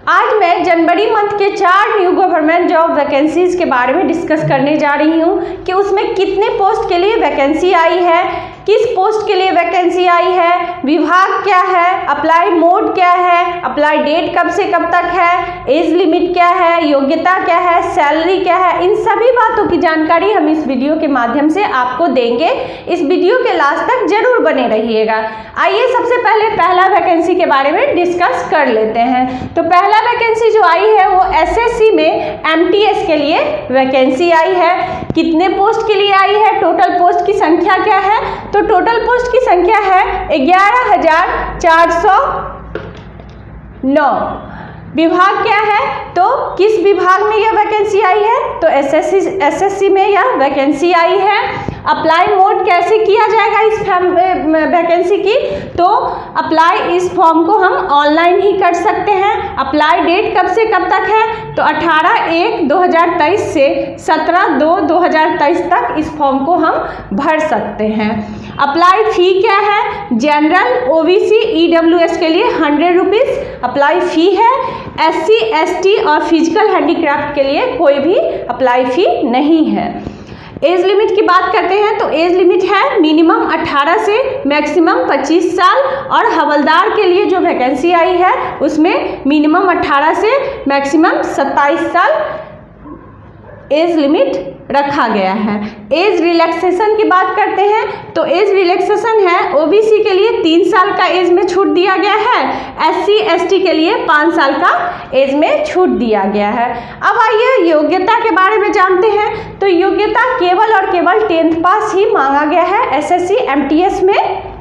आज मैं जनवरी मंथ के 4 न्यू गवर्नमेंट जॉब वैकेंसीज के बारे में डिस्कस करने जा रही हूँ कि उसमें कितने पोस्ट के लिए वैकेंसी आई है, किस पोस्ट के लिए वैकेंसी आई है, विभाग क्या है, अप्लाई मोड क्या है, अप्लाई डेट कब से कब तक है, एज लिमिट क्या है, योग्यता क्या है, सैलरी क्या है, इन सभी बातों की जानकारी हम इस वीडियो के माध्यम से आपको देंगे। इस वीडियो के लास्ट तक जरूर बने रहिएगा। आइए सबसे पहले पहला वैकेंसी के बारे में डिस्कस कर लेते हैं। तो पहला वैकेंसी जो आई है वो एसएससी में एमटीएस के लिए वैकेंसी आई है। कितने पोस्ट के लिए आई है, टोटल पोस्ट की संख्या क्या है? तो टोटल पोस्ट की संख्या है 11,409। विभाग क्या है? तो किस विभाग में यह वैकेंसी आई है? तो एसएससी में यह वैकेंसी आई है। अप्लाई मोड कैसे किया जाएगा इस वैकेंसी की? तो अप्लाई इस फॉर्म को हम ऑनलाइन ही कर सकते हैं। अप्लाई डेट कब से कब तक है? तो 18/1/2023 से 17/2/2023 तक इस फॉर्म को हम भर सकते हैं। अप्लाई फ़ी क्या है? जनरल, ओबीसी, ईडब्ल्यूएस के लिए 100 रुपीज़ अप्लाई फ़ी है। एससी, एसटी और फिजिकल हैंडीक्राफ्ट के लिए कोई भी अप्लाई फ़ी नहीं है। एज लिमिट की बात करते हैं तो एज लिमिट है मिनिमम 18 से मैक्सिमम 25 साल और हवलदार के लिए जो वैकेंसी आई है उसमें मिनिमम 18 से मैक्सिमम 27 साल एज लिमिट रखा गया है। एज रिलैक्सेशन की बात करते हैं तो एज रिलैक्सेशन है ओबीसी के लिए 3 साल का एज में छूट दिया गया है, एससी एसटी के लिए 5 साल का एज में छूट दिया गया है। अब आइए योग्यता के बारे में जानते हैं। तो योग्यता केवल और केवल 10th पास ही मांगा गया है एसएससी एमटीएस में।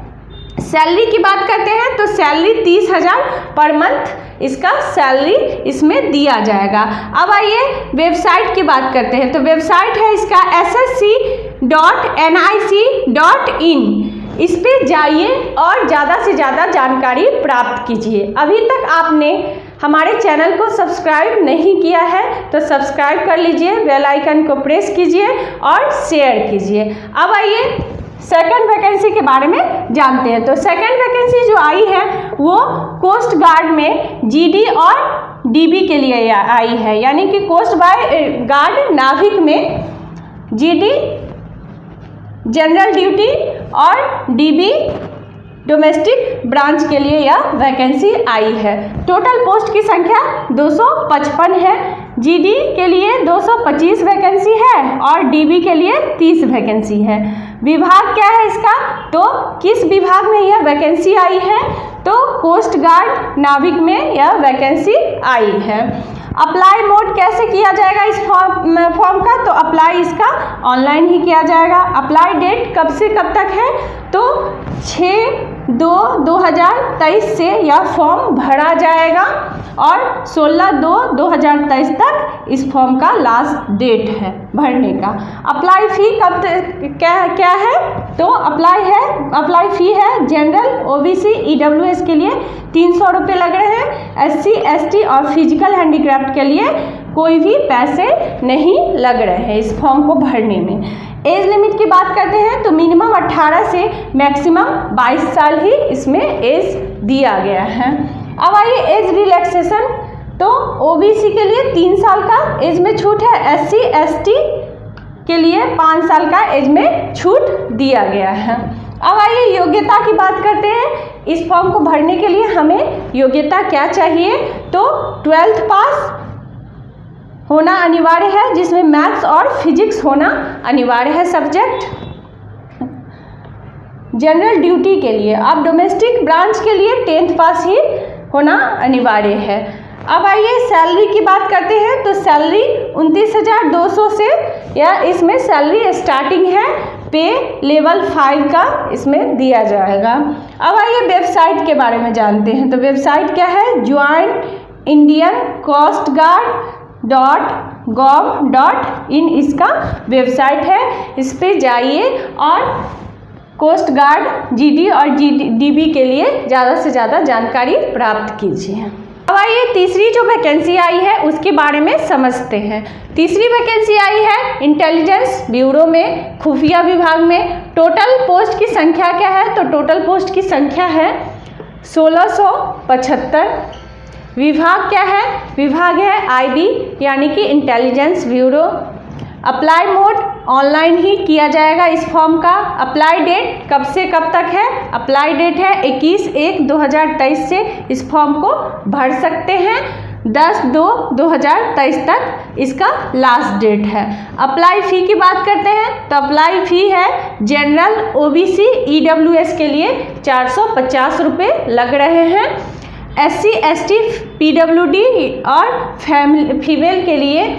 सैलरी की बात करते हैं तो सैलरी 30,000 पर मंथ इसका सैलरी इसमें दिया जाएगा। अब आइए वेबसाइट की बात करते हैं। तो वेबसाइट है इसका ssc.nic.in। इस पे जाइए और ज़्यादा से ज़्यादा जानकारी प्राप्त कीजिए। अभी तक आपने हमारे चैनल को सब्सक्राइब नहीं किया है तो सब्सक्राइब कर लीजिए, बेल आइकन को प्रेस कीजिए और शेयर कीजिए। अब आइए सेकंड वैकेंसी के बारे में जानते हैं। तो सेकंड वैकेंसी जो आई है वो कोस्ट गार्ड में जीडी और डीबी के लिए आई है, यानी कि कोस्ट गार्ड नाविक में जीडी जनरल ड्यूटी और डीबी डोमेस्टिक ब्रांच के लिए यह वैकेंसी आई है। टोटल पोस्ट की संख्या 255 है। जीडी के लिए 225 वैकेंसी है और डीबी के लिए 30 वैकेंसी है। विभाग क्या है इसका? तो किस विभाग में यह वैकेंसी आई है? तो कोस्ट गार्ड नाविक में यह वैकेंसी आई है। अप्लाई मोड कैसे किया जाएगा इस फॉर्म का? तो अप्लाई इसका ऑनलाइन ही किया जाएगा। अप्लाई डेट कब से कब तक है? तो 6/2/2023 से यह फॉर्म भरा जाएगा और 16/2/2023 तक इस फॉर्म का लास्ट डेट है भरने का। अप्लाई फ़ी कब क्या है? तो अप्लाई फ़ी है जनरल, ओबीसी, ईडब्ल्यूएस के लिए 300 रुपये लग रहे हैं। एससी, एसटी और फिजिकल हैंडीक्राफ्ट के लिए कोई भी पैसे नहीं लग रहे हैं इस फॉर्म को भरने में। एज लिमिट की बात करते हैं तो मिनिमम 18 से मैक्सिमम 22 साल ही इसमें एज दिया गया है। अब आइए एज रिलैक्सेशन। तो ओबीसी के लिए 3 साल का एज में छूट है, एससी एसटी के लिए 5 साल का एज में छूट दिया गया है। अब आइए योग्यता की बात करते हैं। इस फॉर्म को भरने के लिए हमें योग्यता क्या चाहिए? तो 12th पास होना अनिवार्य है, जिसमें मैथ्स और फिजिक्स होना अनिवार्य है सब्जेक्ट। जनरल ड्यूटी के लिए, अब डोमेस्टिक ब्रांच के लिए 10th पास ही होना अनिवार्य है। अब आइए सैलरी की बात करते हैं। तो सैलरी 29,200 से या इसमें सैलरी स्टार्टिंग है, पे लेवल 5 का इसमें दिया जाएगा। अब आइए वेबसाइट के बारे में जानते हैं। तो वेबसाइट क्या है? jointindiancoastguard.gov.in इसका वेबसाइट है। इस पे जाइए और कोस्ट गार्ड जीडी और डीबी के लिए ज़्यादा से ज़्यादा जानकारी प्राप्त कीजिए। अब आइए तीसरी जो वैकेंसी आई है उसके बारे में समझते हैं। तीसरी वैकेंसी आई है इंटेलिजेंस ब्यूरो में, खुफिया विभाग में। टोटल पोस्ट की संख्या क्या है? तो टोटल पोस्ट की संख्या है 1675। विभाग क्या है? विभाग है IB यानी कि intelligence bureau. Apply mode online ही किया जाएगा इस फॉर्म का। अप्लाई डेट कब से कब तक है? अप्लाई डेट है 21/1/2023 से इस फॉर्म को भर सकते हैं। 10/2/2023 तक इसका लास्ट डेट है। अप्लाई फ़ी की बात करते हैं तो अप्लाई फ़ी है जनरल OBC EWS के लिए 450 रुपये लग रहे हैं। SC ST PWD और फीमेल के लिए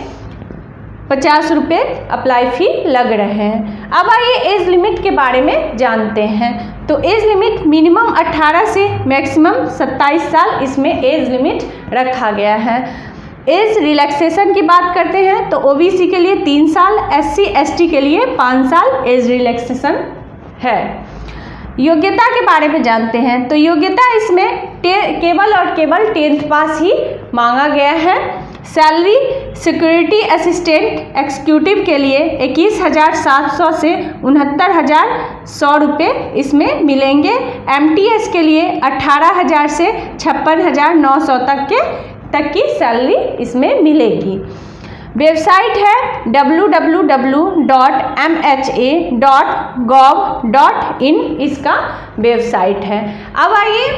50 रुपये अप्लाई फ़ी लग रहे हैं। अब आइए एज लिमिट के बारे में जानते हैं। तो एज लिमिट मिनिमम 18 से मैक्सिमम 27 साल इसमें एज लिमिट रखा गया है। एज रिलैक्सेशन की बात करते हैं तो OBC के लिए 3 साल, SC ST के लिए 5 साल एज रिलैक्सेशन है। योग्यता के बारे में जानते हैं तो योग्यता इसमें केवल और केवल 10th पास ही मांगा गया है। सैलरी सिक्योरिटी असिस्टेंट एग्जीक्यूटिव के लिए 21,700 से 69,100 रुपये इसमें मिलेंगे। MTS के लिए 18,000 से 56,900 तक की सैलरी इसमें मिलेगी। वेबसाइट है www.mha.gov.in इसका वेबसाइट है। अब आइए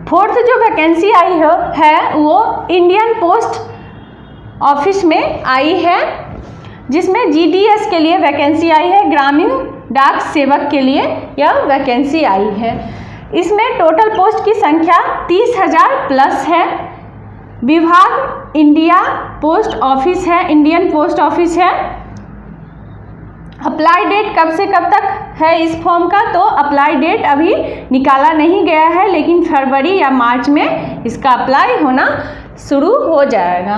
फोर्थ जो वैकेंसी आई है वो इंडियन पोस्ट ऑफिस में आई है, जिसमें GDS के लिए वैकेंसी आई है। ग्रामीण डाक सेवक के लिए यह वैकेंसी आई है। इसमें टोटल पोस्ट की संख्या 30,000 प्लस है। विभाग इंडिया पोस्ट ऑफिस है, इंडियन पोस्ट ऑफिस है। अप्लाई डेट कब से कब तक है इस फॉर्म का? तो अप्लाई डेट अभी निकाला नहीं गया है, लेकिन फरवरी या मार्च में इसका अप्लाई होना शुरू हो जाएगा।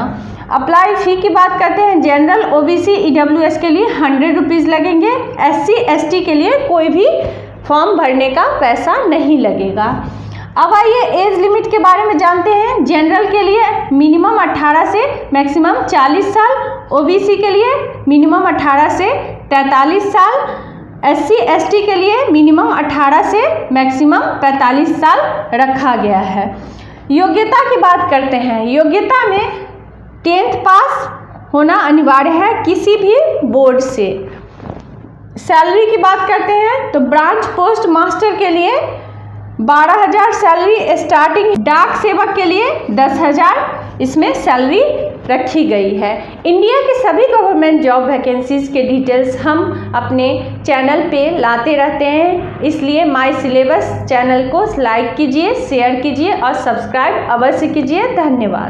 अप्लाई फ़ी की बात करते हैं। जनरल OBC EWS के लिए 100 रुपीज़ लगेंगे। SC ST के लिए कोई भी फॉर्म भरने का पैसा नहीं लगेगा। अब आइए एज लिमिट के बारे में जानते हैं। जनरल के लिए मिनिमम 18 से मैक्सिमम 40 साल, OBC के लिए मिनिमम 18 से 43 साल, SC ST के लिए मिनिमम 18 से मैक्सिमम 45 साल रखा गया है। योग्यता की बात करते हैं। योग्यता में 10th पास होना अनिवार्य है किसी भी बोर्ड से। सैलरी की बात करते हैं तो ब्रांच पोस्ट मास्टर के लिए 12,000 सैलरी स्टार्टिंग, डाक सेवक के लिए 10,000 इसमें सैलरी रखी गई है। इंडिया के सभी गवर्नमेंट जॉब वैकेंसीज़ के डिटेल्स हम अपने चैनल पे लाते रहते हैं, इसलिए माय सिलेबस चैनल को लाइक कीजिए, शेयर कीजिए और सब्सक्राइब अवश्य कीजिए। धन्यवाद।